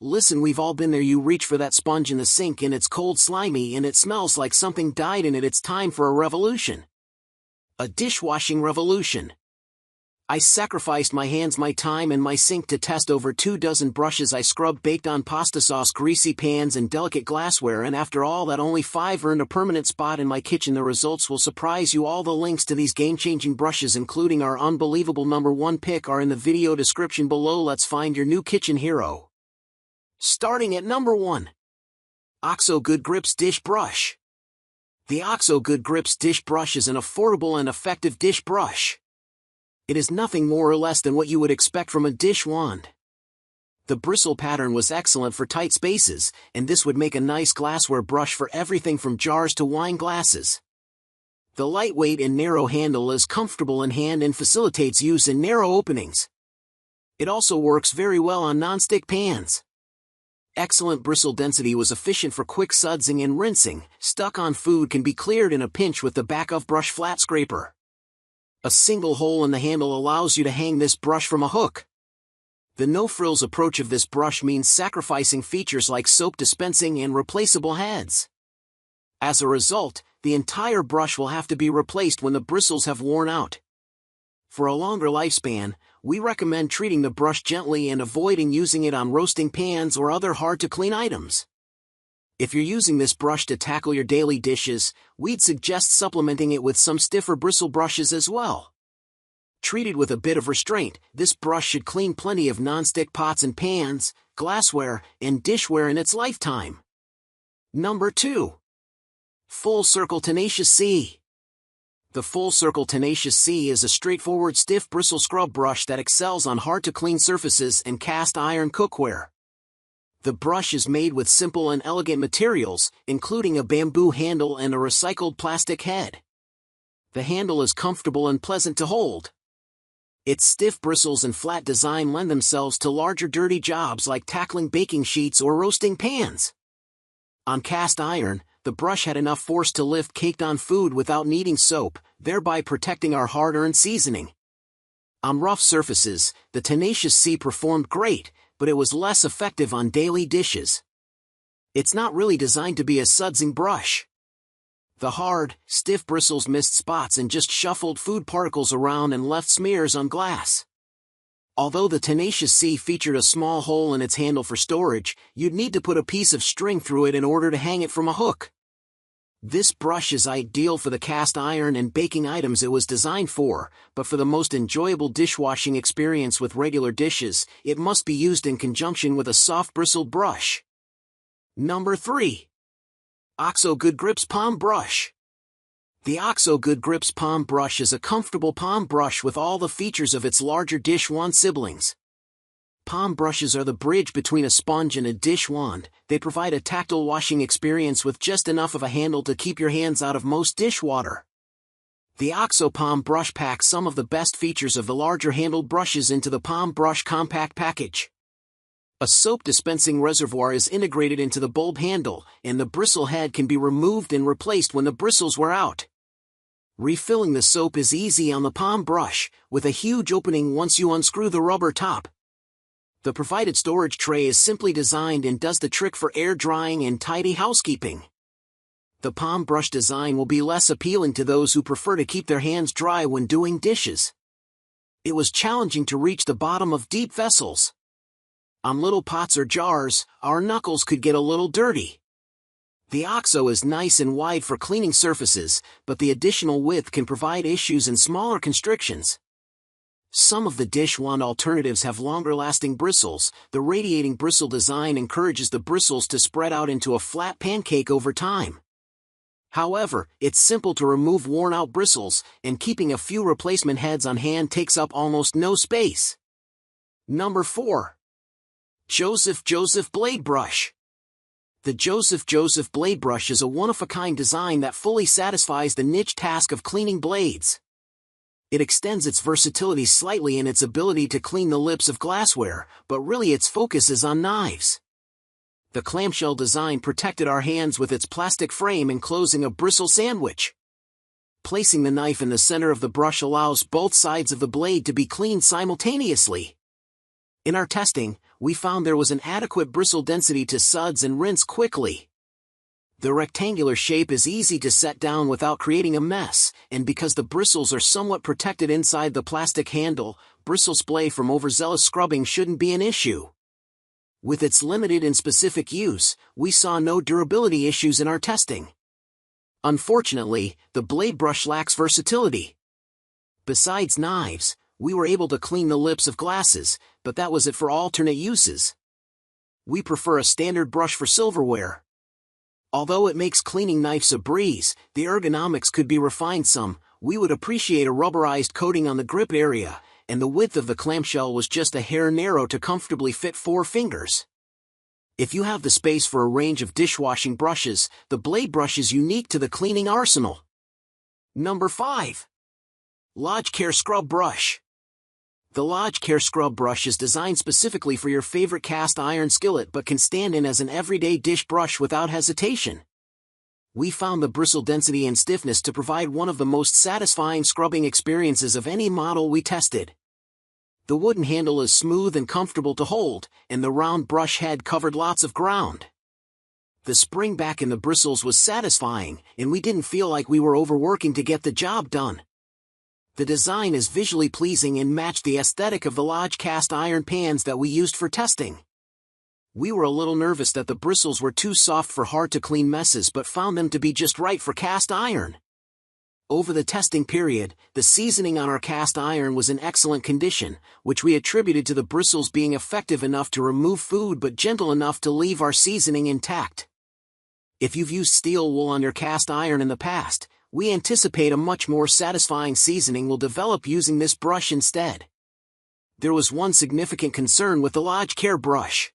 Listen, we've all been there. You reach for that sponge in the sink and it's cold, slimy, and it smells like something died in it. It's time for a revolution. A dishwashing revolution. I sacrificed my hands, my time, and my sink to test over 24 brushes. I scrubbed, baked on pasta sauce, greasy pans, and delicate glassware, and after all that, only 5 earned a permanent spot in my kitchen. The results will surprise you. All the links to these game-changing brushes, including our unbelievable #1 pick, are in the video description below. Let's find your new kitchen hero. Starting at #1. OXO Good Grips Dish Brush. The OXO Good Grips Dish Brush is an affordable and effective dish brush. It is nothing more or less than what you would expect from a dish wand. The bristle pattern was excellent for tight spaces, and this would make a nice glassware brush for everything from jars to wine glasses. The lightweight and narrow handle is comfortable in hand and facilitates use in narrow openings. It also works very well on non-stick pans. Excellent bristle density was efficient for quick sudsing and rinsing. Stuck-on food can be cleared in a pinch with the back of brush flat scraper. A single hole in the handle allows you to hang this brush from a hook. The no-frills approach of this brush means sacrificing features like soap dispensing and replaceable heads. As a result, the entire brush will have to be replaced when the bristles have worn out. For a longer lifespan, we recommend treating the brush gently and avoiding using it on roasting pans or other hard-to-clean items. If you're using this brush to tackle your daily dishes, we'd suggest supplementing it with some stiffer bristle brushes as well. Treated with a bit of restraint, this brush should clean plenty of non-stick pots and pans, glassware, and dishware in its lifetime. #2. Full Circle Tenacious C. The Full Circle Tenacious C is a straightforward stiff bristle scrub brush that excels on hard-to-clean surfaces and cast iron cookware. The brush is made with simple and elegant materials, including a bamboo handle and a recycled plastic head. The handle is comfortable and pleasant to hold. Its stiff bristles and flat design lend themselves to larger dirty jobs like tackling baking sheets or roasting pans. On cast iron, the brush had enough force to lift caked-on food without needing soap, thereby protecting our hard-earned seasoning. On rough surfaces, the Tenacious C performed great, but it was less effective on daily dishes. It's not really designed to be a sudsing brush. The hard, stiff bristles missed spots and just shuffled food particles around and left smears on glass. Although the Tenacious C featured a small hole in its handle for storage, you'd need to put a piece of string through it in order to hang it from a hook. This brush is ideal for the cast iron and baking items it was designed for, but for the most enjoyable dishwashing experience with regular dishes, it must be used in conjunction with a soft bristled brush. #3. OXO Good Grips Palm Brush. The OXO Good Grips Palm Brush is a comfortable palm brush with all the features of its larger dish wand siblings. Palm brushes are the bridge between a sponge and a dish wand. They provide a tactile washing experience with just enough of a handle to keep your hands out of most dishwater. The OXO Palm Brush packs some of the best features of the larger handled brushes into the Palm Brush Compact package. A soap dispensing reservoir is integrated into the bulb handle, and the bristle head can be removed and replaced when the bristles wear out. Refilling the soap is easy on the palm brush, with a huge opening once you unscrew the rubber top. The provided storage tray is simply designed and does the trick for air drying and tidy housekeeping. The palm brush design will be less appealing to those who prefer to keep their hands dry when doing dishes. It was challenging to reach the bottom of deep vessels. On little pots or jars, our knuckles could get a little dirty. The OXO is nice and wide for cleaning surfaces, but the additional width can provide issues in smaller constrictions. Some of the dish wand alternatives have longer-lasting bristles. The radiating bristle design encourages the bristles to spread out into a flat pancake over time. However, it's simple to remove worn-out bristles, and keeping a few replacement heads on hand takes up almost no space. #4. Joseph BladeBrush. The Joseph BladeBrush is a one-of-a-kind design that fully satisfies the niche task of cleaning blades. It extends its versatility slightly in its ability to clean the lips of glassware, but really its focus is on knives. The clamshell design protected our hands with its plastic frame enclosing a bristle sandwich. Placing the knife in the center of the brush allows both sides of the blade to be cleaned simultaneously. In our testing, we found there was an adequate bristle density to suds and rinse quickly. The rectangular shape is easy to set down without creating a mess, and because the bristles are somewhat protected inside the plastic handle, bristle splay from overzealous scrubbing shouldn't be an issue. With its limited and specific use, we saw no durability issues in our testing. Unfortunately, the BladeBrush lacks versatility. Besides knives, we were able to clean the lips of glasses, but that was it for alternate uses. We prefer a standard brush for silverware. Although it makes cleaning knives a breeze, the ergonomics could be refined some. We would appreciate a rubberized coating on the grip area, and the width of the clamshell was just a hair narrow to comfortably fit 4 fingers. If you have the space for a range of dishwashing brushes, the BladeBrush is unique to the cleaning arsenal. Number 5. LodgeCare Scrub Brush. The LodgeCare Scrub Brush is designed specifically for your favorite cast iron skillet but can stand in as an everyday dish brush without hesitation. We found the bristle density and stiffness to provide one of the most satisfying scrubbing experiences of any model we tested. The wooden handle is smooth and comfortable to hold, and the round brush head covered lots of ground. The spring back in the bristles was satisfying, and we didn't feel like we were overworking to get the job done. The design is visually pleasing and matched the aesthetic of the Lodge cast iron pans that we used for testing. We were a little nervous that the bristles were too soft for hard-to-clean messes but found them to be just right for cast iron. Over the testing period, the seasoning on our cast iron was in excellent condition, which we attributed to the bristles being effective enough to remove food but gentle enough to leave our seasoning intact. If you've used steel wool on your cast iron in the past, we anticipate a much more satisfying seasoning will develop using this brush instead. There was one significant concern with the LodgeCare brush.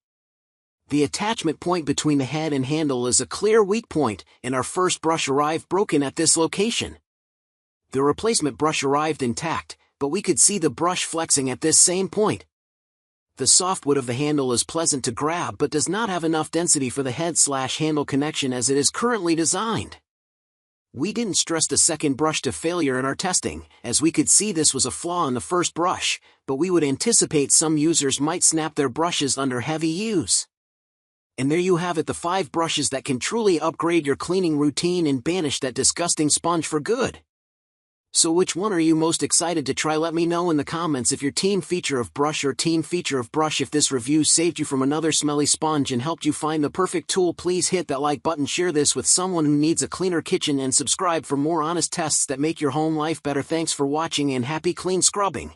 The attachment point between the head and handle is a clear weak point, and our first brush arrived broken at this location. The replacement brush arrived intact, but we could see the brush flexing at this same point. The soft wood of the handle is pleasant to grab but does not have enough density for the head/handle connection as it is currently designed. We didn't stress the second brush to failure in our testing, as we could see this was a flaw in the first brush, but we would anticipate some users might snap their brushes under heavy use. And there you have it, the 5 brushes that can truly upgrade your cleaning routine and banish that disgusting sponge for good. So which one are you most excited to try? Let me know in the comments if you're team feature of brush or team feature of brush. If this review saved you from another smelly sponge and helped you find the perfect tool, please hit that like button, share this with someone who needs a cleaner kitchen, and subscribe for more honest tests that make your home life better. Thanks for watching and happy clean scrubbing.